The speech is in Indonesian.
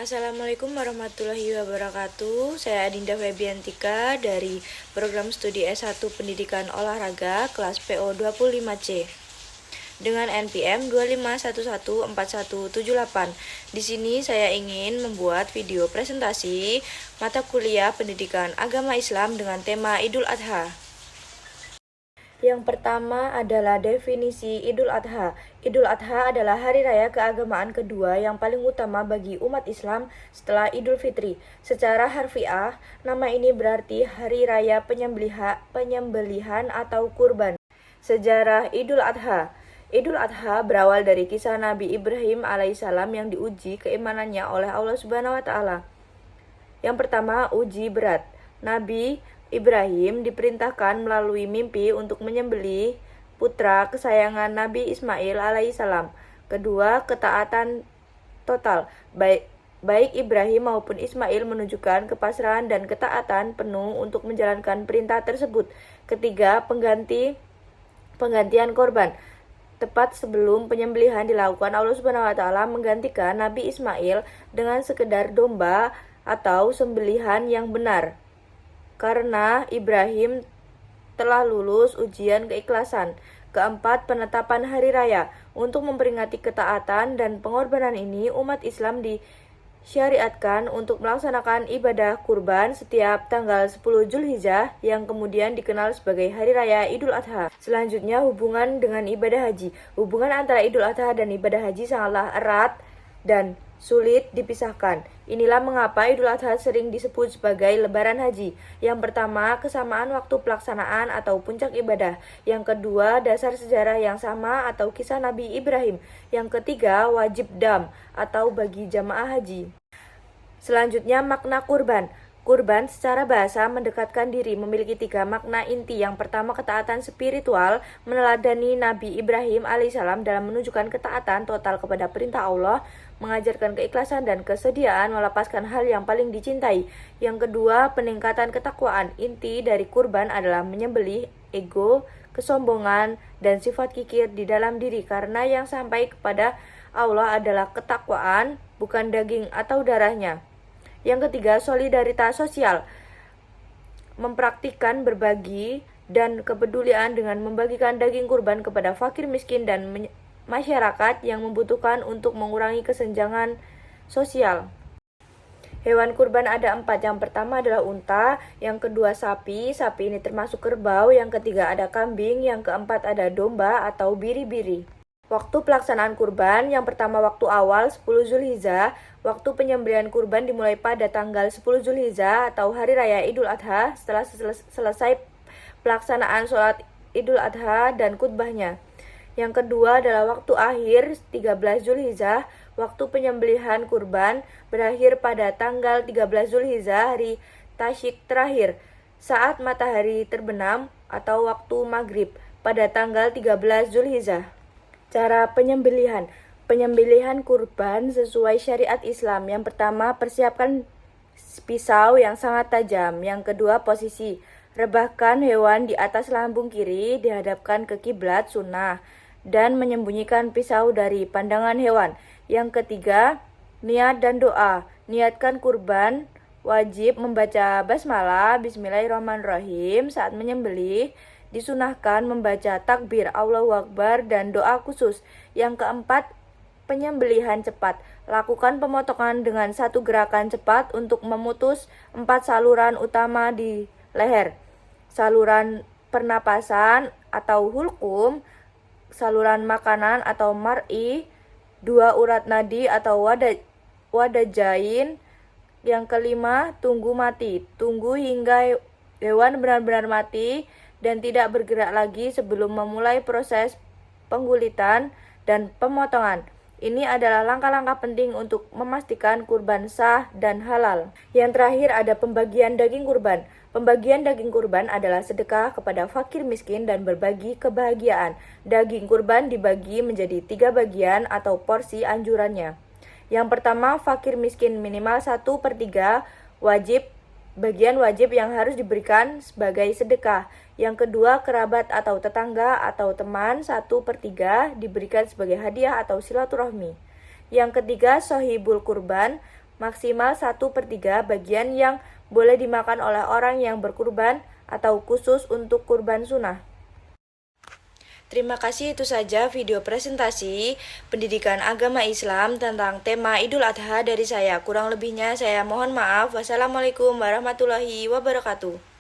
Assalamualaikum warahmatullahi wabarakatuh. Saya Adinda Febiantika dari program studi S1 Pendidikan Olahraga kelas PO 25C dengan NPM 2511478. Di sini saya ingin membuat video presentasi mata kuliah Pendidikan Agama Islam dengan tema Idul Adha. Yang pertama adalah definisi Idul Adha. Idul Adha adalah hari raya keagamaan kedua yang paling utama bagi umat Islam setelah Idul Fitri. Secara harfiah, nama ini berarti hari raya penyembelihan atau kurban. Sejarah Idul Adha. Idul Adha berawal dari kisah Nabi Ibrahim alaihissalam yang diuji keimanannya oleh Allah Subhanahu wa taala. Yang pertama, uji berat. Nabi Ibrahim diperintahkan melalui mimpi untuk menyembelih putra kesayangan Nabi Ismail alaihissalam. Kedua, ketaatan total. Baik Ibrahim maupun Ismail menunjukkan kepasrahan dan ketaatan penuh untuk menjalankan perintah tersebut. Ketiga, penggantian korban. Tepat sebelum penyembelihan dilakukan, Allah Subhanahu wa taala menggantikan Nabi Ismail dengan sekedar domba atau sembelihan yang benar. Karena Ibrahim telah lulus ujian keikhlasan. Keempat, penetapan hari raya. Untuk memperingati ketaatan dan pengorbanan ini, umat Islam disyariatkan untuk melaksanakan ibadah kurban setiap tanggal 10 Zulhijjah yang kemudian dikenal sebagai Hari Raya Idul Adha. Selanjutnya, hubungan dengan ibadah haji. Hubungan antara Idul Adha dan ibadah haji sangatlah erat dan sulit dipisahkan. Inilah mengapa Idul Adha sering disebut sebagai Lebaran Haji. Yang pertama, kesamaan waktu pelaksanaan atau puncak ibadah. Yang kedua, dasar sejarah yang sama atau kisah Nabi Ibrahim. Yang ketiga, wajib dam atau bagi jamaah haji. Selanjutnya, makna kurban. Kurban secara bahasa mendekatkan diri, memiliki 3 makna inti. Yang pertama, ketaatan spiritual, meneladani Nabi Ibrahim alaihissalam dalam menunjukkan ketaatan total kepada perintah Allah, mengajarkan keikhlasan dan kesediaan melepaskan hal yang paling dicintai. Yang kedua, peningkatan ketakwaan. Inti dari kurban adalah menyembelih ego, kesombongan, dan sifat kikir di dalam diri, karena yang sampai kepada Allah adalah ketakwaan, bukan daging atau darahnya. Yang ketiga, solidaritas sosial, mempraktikkan berbagi dan kepedulian dengan membagikan daging kurban kepada fakir miskin dan masyarakat yang membutuhkan untuk mengurangi kesenjangan sosial. Hewan kurban ada 4. Yang pertama adalah unta, yang kedua sapi ini termasuk kerbau, yang ketiga ada kambing, yang keempat ada domba atau biri-biri. Waktu pelaksanaan kurban, yang pertama waktu awal 10 Zulhijjah. Waktu penyembelihan kurban dimulai pada tanggal 10 Zulhijjah atau Hari Raya Idul Adha setelah selesai pelaksanaan sholat Idul Adha dan khutbahnya. Yang kedua adalah waktu akhir 13 Zulhijjah. Waktu penyembelihan kurban berakhir pada tanggal 13 Zulhijjah, hari tasyrik terakhir, saat matahari terbenam atau waktu maghrib pada tanggal 13 Zulhijjah. Cara penyembelihan. Penyembelihan kurban sesuai syariat Islam. Yang pertama, persiapkan pisau yang sangat tajam. Yang kedua, posisi. Rebahkan hewan di atas lambung kiri, dihadapkan ke kiblat sunnah, dan menyembunyikan pisau dari pandangan hewan. Yang ketiga, niat dan doa. Niatkan kurban, wajib membaca basmalah, bismillahirrahmanirrahim saat menyembelih. Disunahkan membaca takbir, Allahu Akbar, dan doa khusus. Yang keempat, penyembelihan cepat. Lakukan pemotongan dengan satu gerakan cepat untuk memutus 4 saluran utama di leher. Saluran pernapasan atau hulkum, saluran makanan atau mar'i, 2 urat nadi atau wadajain. Yang kelima, tunggu mati. Tunggu hingga hewan benar-benar mati dan tidak bergerak lagi sebelum memulai proses penggulitan dan pemotongan. Ini adalah langkah-langkah penting untuk memastikan kurban sah dan halal. Yang terakhir ada pembagian daging kurban. Pembagian daging kurban adalah sedekah kepada fakir miskin dan berbagi kebahagiaan. Daging kurban dibagi menjadi 3 bagian atau porsi anjurannya. Yang pertama, fakir miskin minimal 1/3 bagian wajib yang harus diberikan sebagai sedekah. Yang kedua, kerabat atau tetangga atau teman 1/3 diberikan sebagai hadiah atau silaturahmi. Yang ketiga, sohibul kurban, maksimal 1/3 bagian yang boleh dimakan oleh orang yang berkurban atau khusus untuk kurban sunnah. Terima kasih, itu saja video presentasi pendidikan agama Islam tentang tema Idul Adha dari saya. Kurang lebihnya saya mohon maaf. Wassalamualaikum warahmatullahi wabarakatuh.